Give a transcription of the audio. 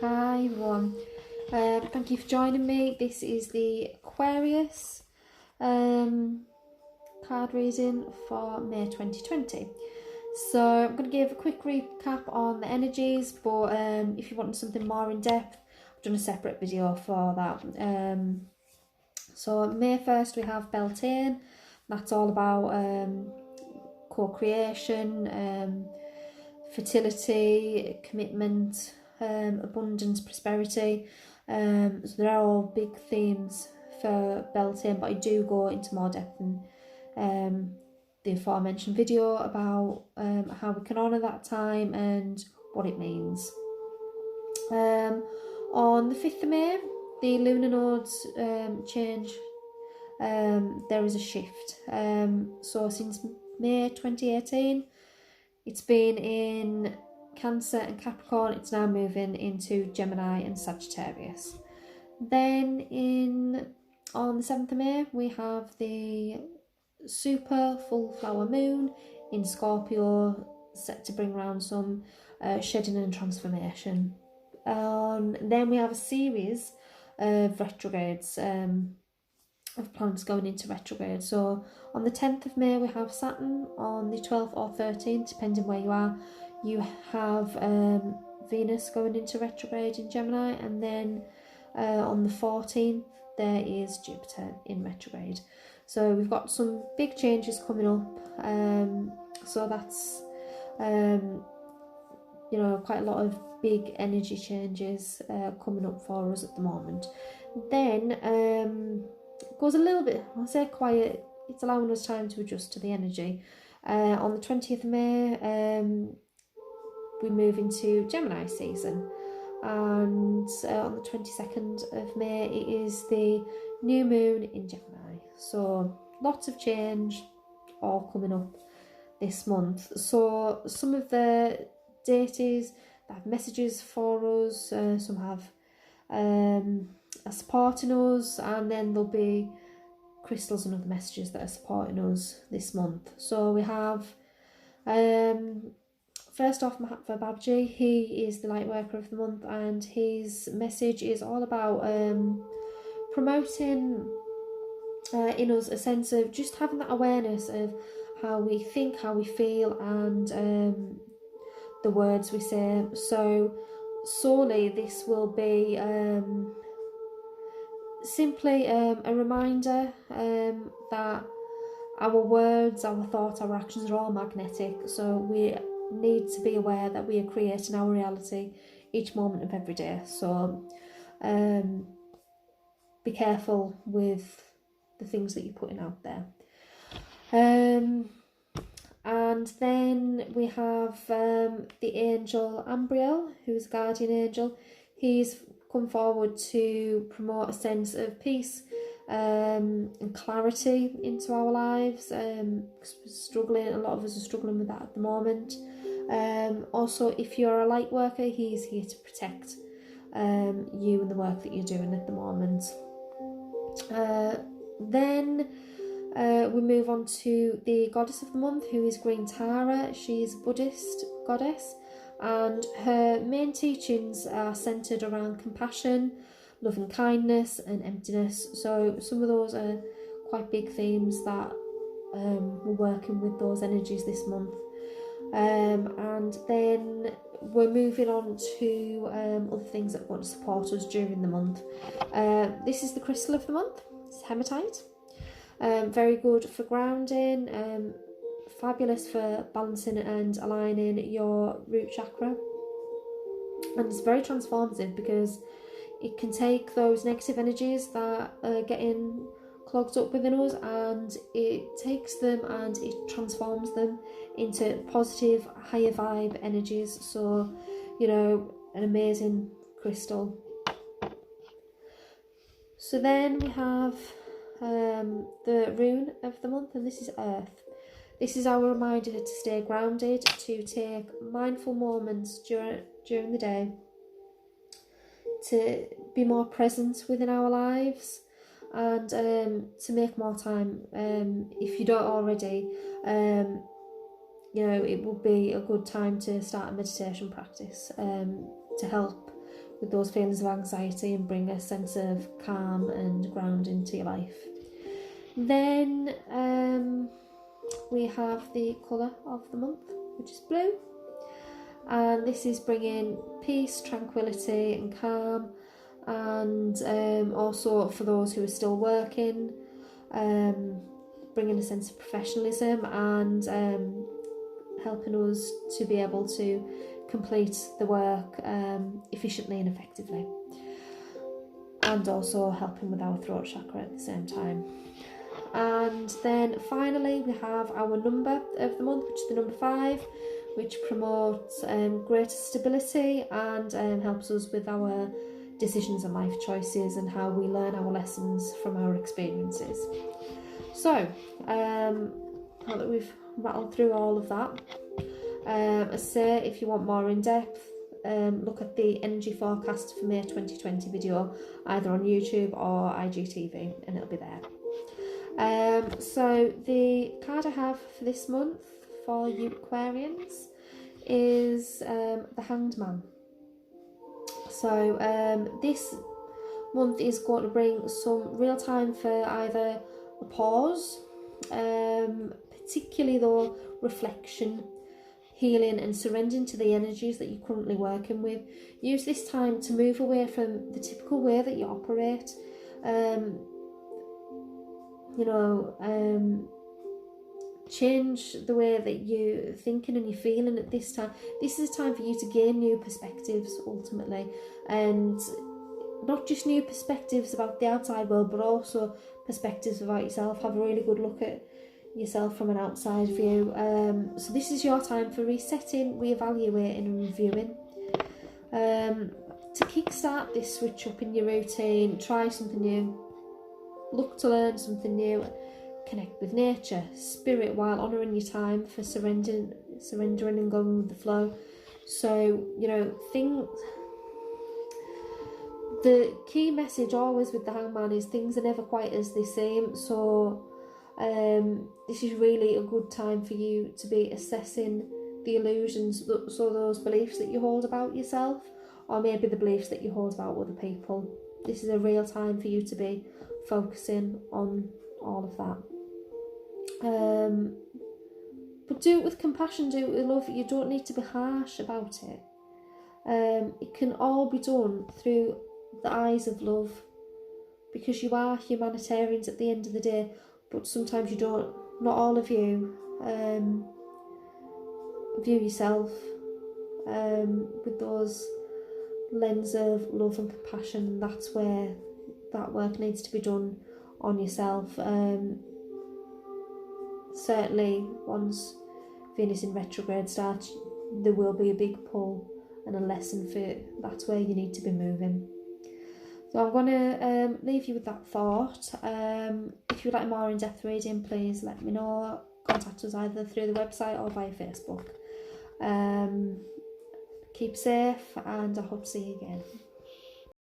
Hi everyone, thank you for joining me. This is the Aquarius card reading for May 2020. So I'm going to give a quick recap on the energies, but if you want something more in depth, I've done a separate video for that. So May 1st we have Beltane. That's all about co-creation, fertility, commitment, abundance, prosperity. So they're all big themes for Beltane, but I do go into more depth in the aforementioned video about how we can honour that time and what it means. On the 5th of May, the lunar nodes change. There is a shift. So since May 2018, it's been in Cancer and Capricorn. It's now moving into Gemini and Sagittarius. Then on the 7th of May, we have the super full flower moon in Scorpio, set to bring around some shedding and transformation. Then we have a series of retrogrades, of planets going into retrograde. So on the 10th of May we have Saturn. On the 12th or 13th, depending where you are, you have Venus going into retrograde in Gemini, and then on the 14th there is Jupiter in retrograde. So we've got some big changes coming up, so that's quite a lot of big energy changes coming up for us at the moment. Then it goes a little bit, I'll say quiet. It's allowing us time to adjust to the energy. On the 20th of May we move into Gemini season, and on the 22nd of May it is the new moon in Gemini. So lots of change all coming up this month. So some of the deities that have messages for us, some have are supporting us, and then there'll be crystals and other messages that are supporting us this month. So we have first off Mahatma Babaji. He is the light worker of the month, and his message is all about promoting in us a sense of just having that awareness of how we think, how we feel, and the words we say. So solely this will be simply a reminder that our words, our thoughts, our actions are all magnetic. So we need to be aware that we are creating our reality each moment of every day. So be careful with the things that you're putting out there. And then we have the angel Ambriel, who's a guardian angel. He's come forward to promote a sense of peace and clarity into our lives. Because we're struggling, a lot of us are struggling with that at the moment. Also, if you're a light worker, he's here to protect you and the work that you're doing at the moment. Then we move on to the goddess of the month, who is Green Tara. She's a Buddhist goddess, and her main teachings are centered around compassion, loving kindness, and emptiness. So some of those are quite big themes that we're working with those energies this month. And then we're moving on to other things that are going to support us during the month. This is the crystal of the month. It's hematite. Very good for grounding, fabulous for balancing and aligning your root chakra, and it's very transformative because it can take those negative energies that are getting clogged up within us, and it takes them and it transforms them into positive, higher vibe energies. So, an amazing crystal. So then we have the rune of the month, and this is Earth. This is our reminder to stay grounded, to take mindful moments during the day, to be more present within our lives, and to make more time. If you don't already, it will be a good time to start a meditation practice to help with those feelings of anxiety and bring a sense of calm and grounding to your life. Then we have the colour of the month, which is blue, and this is bringing peace, tranquility and calm, and also for those who are still working, bringing a sense of professionalism and helping us to be able to complete the work efficiently and effectively, and also helping with our throat chakra at the same time. And then finally we have our number of the month, which is the number 5, which promotes greater stability and helps us with our decisions and life choices and how we learn our lessons from our experiences. So now that we've rattled through all of that, I say if you want more in depth, look at the energy forecast for May 2020 video either on YouTube or IGTV, and it'll be there. So the card I have for this month for you Aquarians is the Hanged Man. So this month is going to bring some real time for either a pause, particularly though reflection, healing and surrendering to the energies that you're currently working with. Use this time to move away from the typical way that you operate. Change the way that you're thinking and you're feeling at this time. This is a time for you to gain new perspectives ultimately, and not just new perspectives about the outside world, but also perspectives about yourself. Have a really good look at yourself from an outside view. So this is your time for resetting, reevaluating and reviewing. To kickstart this switch up in your routine, try something new, look to learn something new, connect with nature, spirit, while honouring your time for surrendering and going with the flow. So, the key message always with the Hangman is things are never quite as they seem. So this is really a good time for you to be assessing the illusions, so those beliefs that you hold about yourself, or maybe the beliefs that you hold about other people. This is a real time for you to be focusing on all of that. But do it with compassion, do it with love. You don't need to be harsh about it. It can all be done through the eyes of love, because you are humanitarians at the end of the day, but sometimes you don't, not all of you, view yourself with those lens of love and compassion. That's where that work needs to be done on yourself. Certainly once Venus in retrograde starts, there will be a big pull and a lesson for that's where you need to be moving. So I'm going to leave you with that thought. If you'd like more in-depth reading, please let me know. Contact us either through the website or via Facebook. Keep safe, and I hope to see you again.